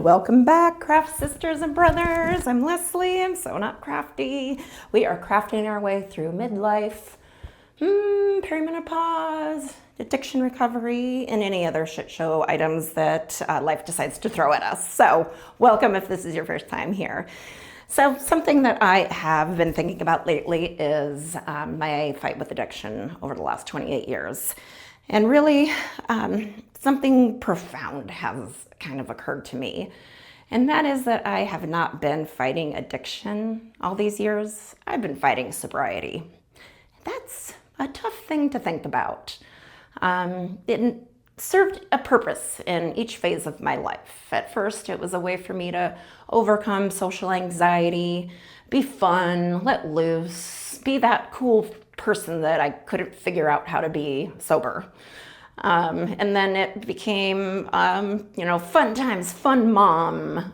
welcome back, craft sisters and brothers. I'm Leslie. I'm so not crafty. We are crafting our way through midlife, perimenopause, addiction recovery, and any other shit show items that life decides to throw at us. So welcome if this is your first time here. So something that I have been thinking about lately is my fight with addiction over the last 28 years. And really, something profound has kind of occurred to me. And that is that I have not been fighting addiction all these years. I've been fighting sobriety. That's a tough thing to think about. It served a purpose in each phase of my life. At first, it was a way for me to overcome social anxiety, be fun, let loose, be that cool person that I couldn't figure out how to be sober. And then it became, fun times, fun mom,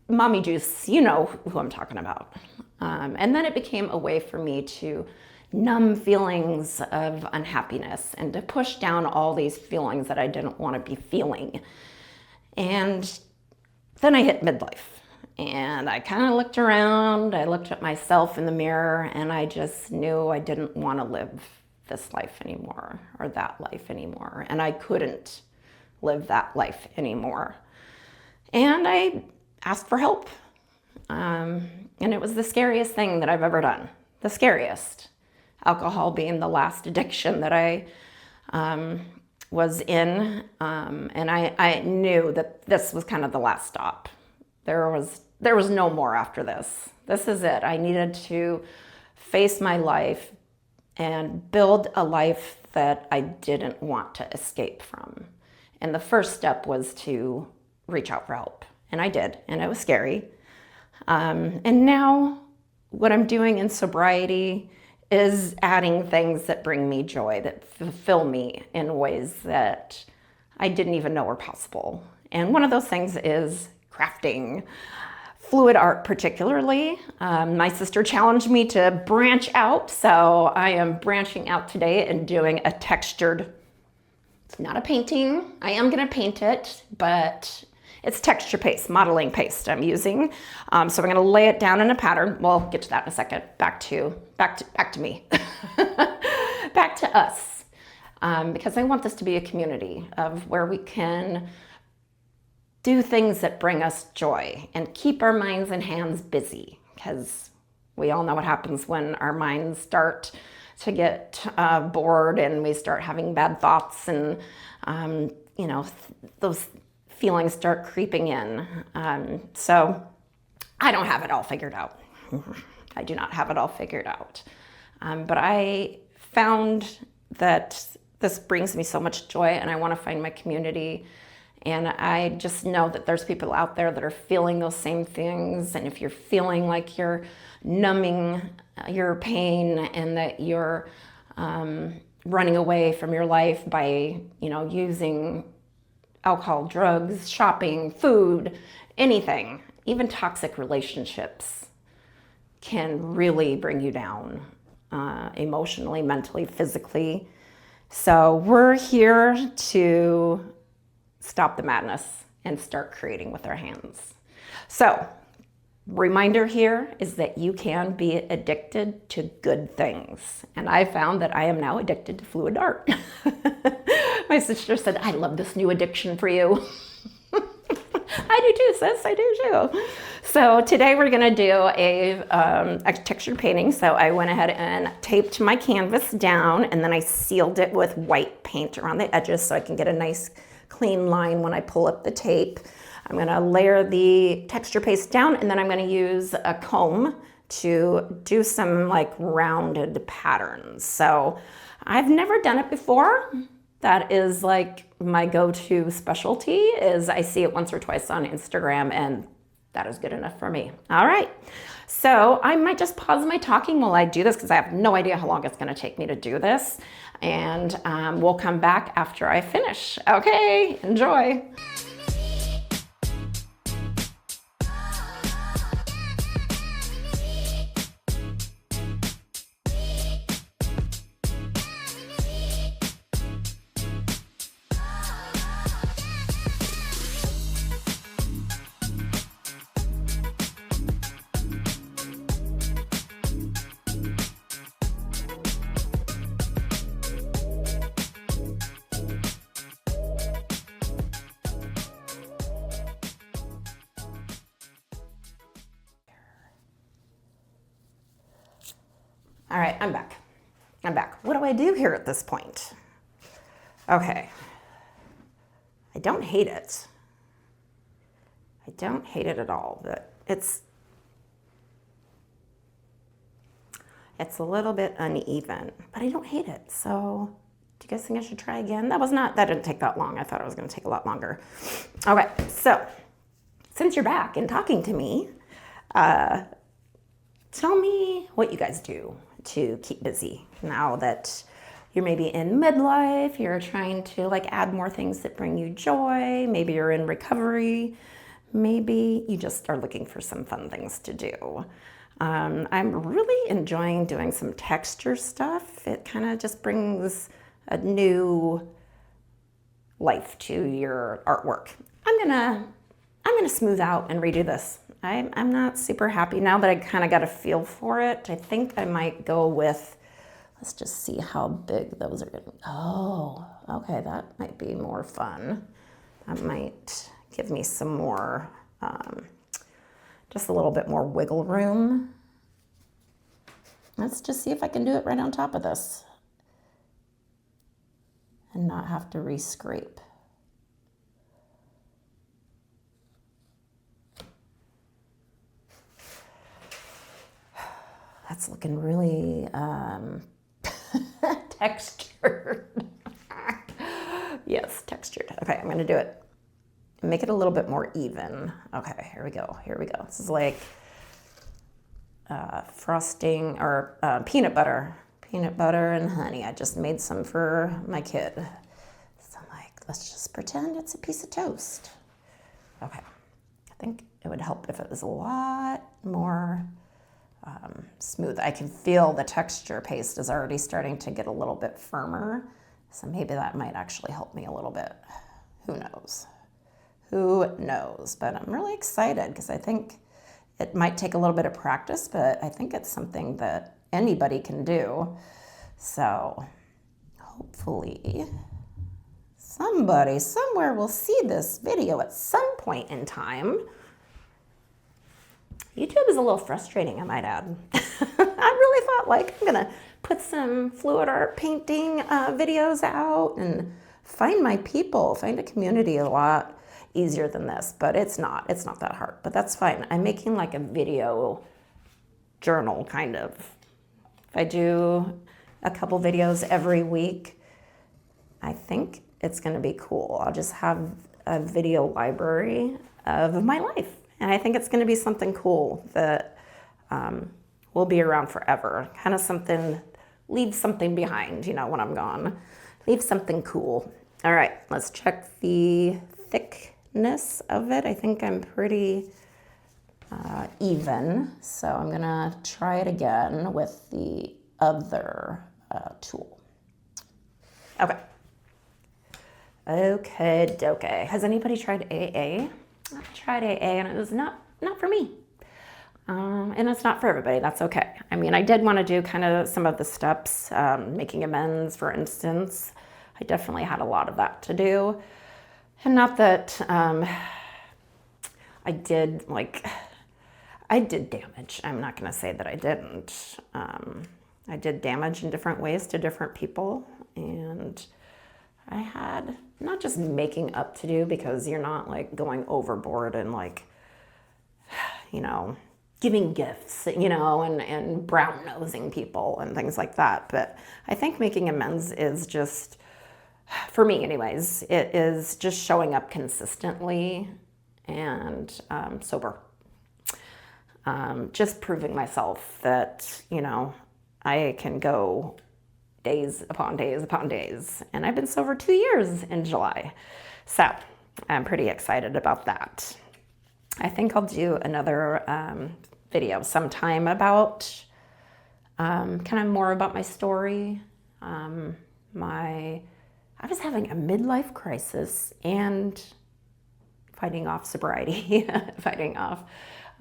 mommy juice, you know who I'm talking about. And then it became a way for me to numb feelings of unhappiness and to push down all these feelings that I didn't want to be feeling. And then I hit midlife and I kind of looked around, I looked at myself in the mirror, and I just knew I didn't want to live this life anymore or that life anymore. And I couldn't live that life anymore. And I asked for help. And it was the scariest thing that I've ever done. The scariest. Alcohol being the last addiction that I was in. And I knew that this was kind of the last stop. There was no more after this. This is it. I needed to face my life and build a life that I didn't want to escape from. And the first step was to reach out for help. And I did, and it was scary. And now what I'm doing in sobriety is adding things that bring me joy, that fulfill me in ways that I didn't even know were possible. And one of those things is crafting. Fluid art particularly. My sister challenged me to branch out, so I am branching out today and doing a textured, it's not a painting, I am gonna paint it, but it's texture paste, modeling paste I'm using. So I'm gonna lay it down in a pattern. We'll get to that in a second. Back to me, back to us. Because I want this to be a community of where we can do things that bring us joy and keep our minds and hands busy, because we all know what happens when our minds start to get bored and we start having bad thoughts and, those feelings start creeping in. So I don't have it all figured out. I do not have it all figured out. But I found that this brings me so much joy, and I want to find my community. And I just know that there's people out there that are feeling those same things. And if you're feeling like you're numbing your pain and that you're running away from your life by, using alcohol, drugs, shopping, food, anything, even toxic relationships can really bring you down emotionally, mentally, physically. So we're here to stop the madness and start creating with our hands. So, reminder here is that you can be addicted to good things. And I found that I am now addicted to fluid art. My sister said, I love this new addiction for you. I do too, sis, I do too. So today we're gonna do a textured painting. So I went ahead and taped my canvas down, and then I sealed it with white paint around the edges so I can get a nice clean line when I pull up the tape. I'm gonna layer the texture paste down, and then I'm gonna use a comb to do some rounded patterns. So I've never done it before. That is my go-to specialty. Is I see it once or twice on Instagram, and that is good enough for me. All right, so I might just pause my talking while I do this because I have no idea how long it's gonna take me to do this. And we'll come back after I finish. Okay, enjoy. All right, I'm back. I'm back. What do I do here at this point? Okay. I don't hate it. I don't hate it at all, but it's a little bit uneven, but I don't hate it. So do you guys think I should try again? That didn't take that long. I thought it was going to take a lot longer. Okay, so since you're back and talking to me, tell me what you guys do to keep busy now that you're maybe in midlife, you're trying to like add more things that bring you joy. Maybe you're in recovery. Maybe you just are looking for some fun things to do. I'm really enjoying doing some texture stuff. It kind of just brings a new life to your artwork. I'm gonna smooth out and redo this. I'm not super happy now that I kind of got a feel for it. I think I might go with, let's just see how big those are gonna be. Oh, okay, that might be more fun. That might give me some more, just a little bit more wiggle room. Let's just see if I can do it right on top of this and not have to re-scrape. That's looking really textured. Yes, textured. Okay, I'm gonna do it. Make it a little bit more even. Okay, here we go. This is like frosting or peanut butter and honey. I just made some for my kid. So I'm like, let's just pretend it's a piece of toast. Okay, I think it would help if it was a lot more smooth. I can feel the texture paste is already starting to get a little bit firmer. So maybe that might actually help me a little bit. Who knows? But I'm really excited because I think it might take a little bit of practice, but I think it's something that anybody can do. So hopefully somebody somewhere will see this video at some point in time. YouTube is a little frustrating, I might add. I really thought like I'm gonna put some fluid art painting videos out and find my people, find a community a lot easier than this, but it's not that hard, but that's fine. I'm making like a video journal kind of. If I do a couple videos every week, I think it's gonna be cool. I'll just have a video library of my life. And I think it's gonna be something cool that will be around forever. Kind of something, leave something behind, you know, when I'm gone. Leave something cool. All right, let's check the thickness of it. I think I'm pretty even. So I'm gonna try it again with the other tool. Okay. Okay. Has anybody tried AA? I tried AA and it was not for me. And it's not for everybody, that's okay. I mean, I did want to do kind of some of the steps, making amends, for instance. I definitely had a lot of that to do. And not that I did damage. I'm not going to say that I didn't. I did damage in different ways to different people. And I had not just making up to do, because you're not like going overboard and like, you know, giving gifts, you know, and brown nosing people and things like that. But I think making amends is just, for me anyways, it is just showing up consistently and sober. Just proving myself that, you know, I can go days upon days upon days. And I've been sober 2 years in July. So I'm pretty excited about that. I think I'll do another video sometime about kind of more about my story. I was having a midlife crisis and fighting off sobriety, fighting off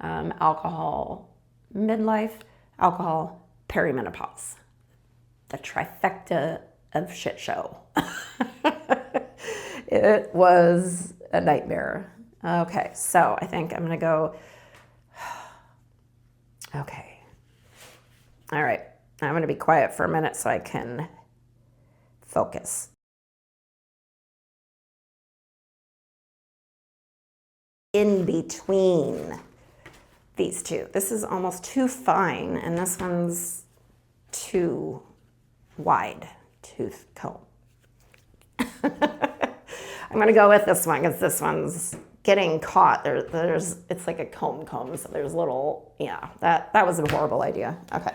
alcohol, midlife, alcohol, perimenopause. The trifecta of shit show. It was a nightmare. Okay, so I think I'm gonna go, okay. All right, I'm going to be quiet for a minute so I can focus. In between these two. This is almost too fine, and this one's too wide tooth comb. I'm gonna go with this one because this one's getting caught. It's like a comb, so there's little, yeah, that was a horrible idea. Okay,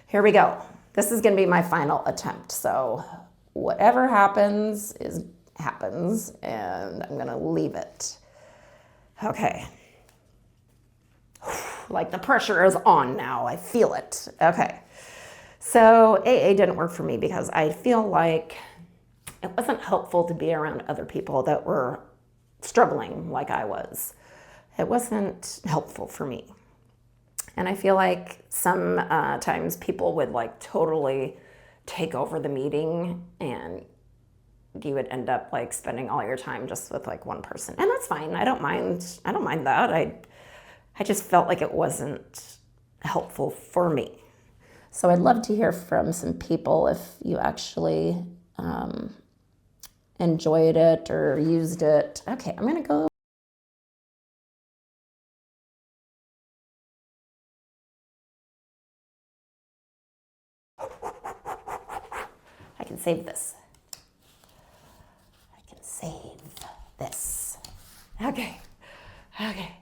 here we go. This is gonna be my final attempt. So whatever happens happens, and I'm gonna leave it. Okay. Like the pressure is on now. I feel it. Okay. So AA didn't work for me because I feel like it wasn't helpful to be around other people that were struggling like I was. It wasn't helpful for me. And I feel like sometimes people would like totally take over the meeting, and you would end up like spending all your time just with like one person. And that's fine. I don't mind that. I just felt like it wasn't helpful for me. So I'd love to hear from some people if you actually enjoyed it or used it. Okay, I'm gonna go. I can save this. I can save this. Okay, okay.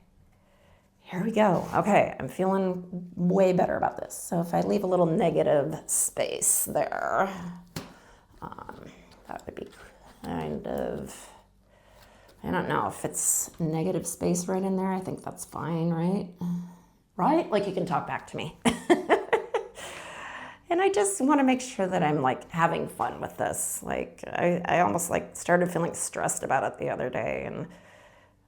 Here we go. Okay, I'm feeling way better about this. So if I leave a little negative space there, that would be kind of, I don't know if it's negative space right in there. I think that's fine, right? Right? Like you can talk back to me. And I just want to make sure that I'm like having fun with this. Like I almost like started feeling stressed about it the other day, and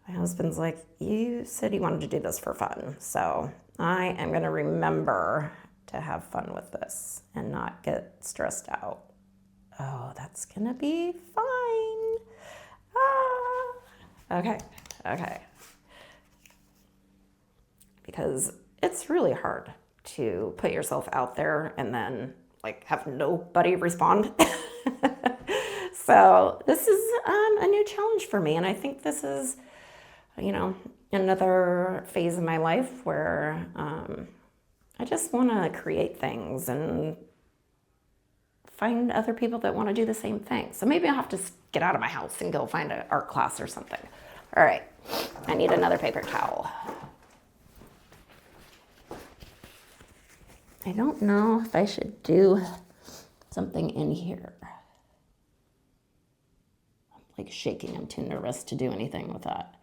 my husband's like, you said you wanted to do this for fun. So I am going to remember to have fun with this and not get stressed out. Oh, that's going to be fine. Okay. Because it's really hard to put yourself out there and then like have nobody respond. So this is a new challenge for me. And I think this is, you know, another phase of my life where I just want to create things and find other people that want to do the same thing. So maybe I'll have to get out of my house and go find an art class or something. All right, I need another paper towel. I don't know if I should do something in here. I'm like shaking. I'm too nervous to do anything with that.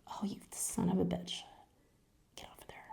Oh, you son of a bitch. Get over there.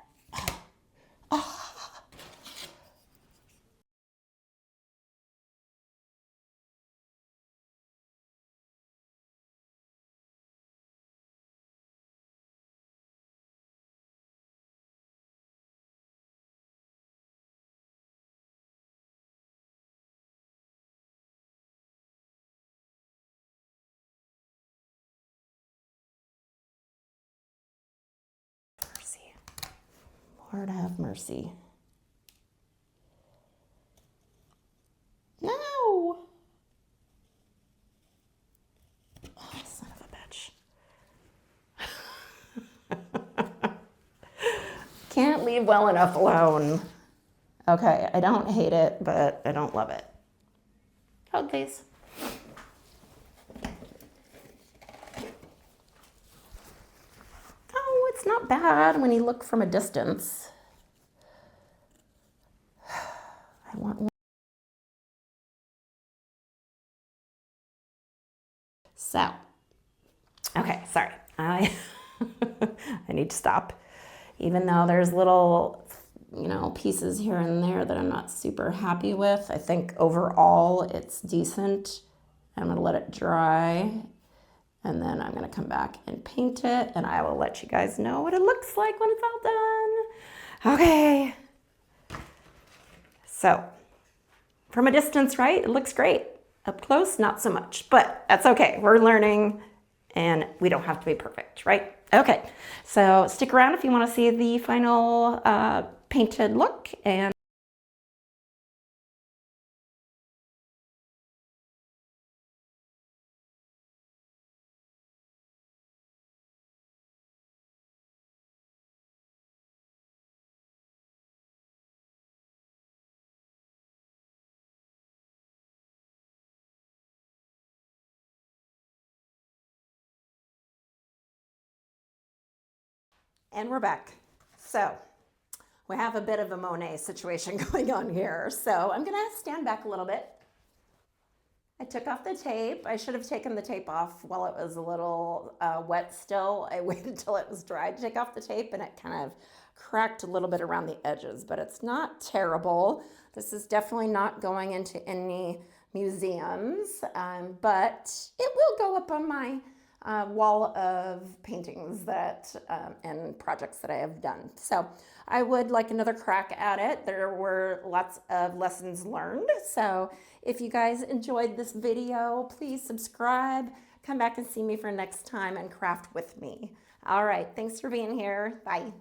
Mercy. Lord have mercy. No! Oh, son of a bitch. Can't leave well enough alone. Okay, I don't hate it, but I don't love it. Hug these. Oh, it's not bad when you look from a distance. I want one. So, okay, sorry. I need to stop. Even though there's little, pieces here and there that I'm not super happy with, I think overall it's decent. I'm gonna let it dry, and then I'm gonna come back and paint it, and I will let you guys know what it looks like when it's all done. Okay. So, from a distance, right, it looks great. Up close, not so much, but that's okay. We're learning, and we don't have to be perfect, right? Okay, so stick around if you want to see the final painted look, and And we're back. So we have a bit of a Monet situation going on here. So I'm gonna stand back a little bit. I took off the tape. I should have taken the tape off while it was a little wet still. I waited till it was dry to take off the tape, and it kind of cracked a little bit around the edges, but it's not terrible. This is definitely not going into any museums, but it will go up on my wall of paintings that and projects that I have done. So I would like another crack at it. There were lots of lessons learned. So if you guys enjoyed this video, please subscribe, come back and see me for next time and craft with me. All right, thanks for being here. Bye.